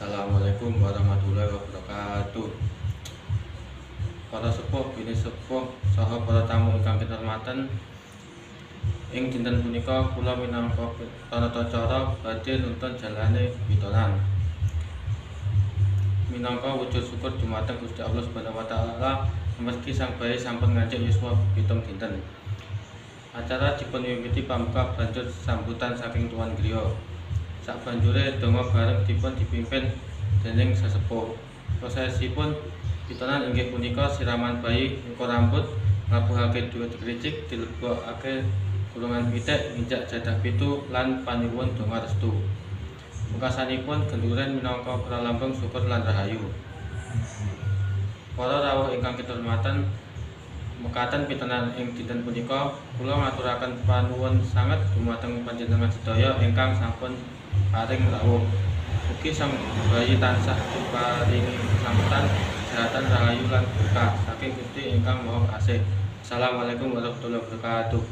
Assalamualaikum warahmatullahi wabarakatuh. Para sepuh, bini sepuh, saha para tamu ingkang kinurmatan, ing dinten punika kula minangka Tanacara badhe nuntun jalane pitonan. Minangka wujud syukur dumateng Gusti Allah Subhanahu wa taala meski sang bayi sampun ngancik yuswa 7 dinten. Acara dipunwiwiti pambuka banjur sambutan saking tuan griya. Sabanjure donga bareng dipun dipimpin dening sesepuh. Prosesipun pitonan inggih punika siraman bayi nyukur rambut, ngabuhake dhuwit kricik, dilebokake gulungan pitik, nginjak jadah pitu lan panyuwun donga restu. Pungkasanipun genduren minangka pralambang syukur lan rahayu. Para rawuh ingkang kinurmatan, mekaten pitonan ing dinten punika kula ngaturaken panuwun sanget dumateng panjenengan sedaya ingkang sampun paring rawuh. Mugi sang bayi tansah diparingi keselamatan, kesehatan, rahayu lan berkah saking Gusti ingkang Maha Kasih. Assalamualaikum warahmatullahi wabarakatuh.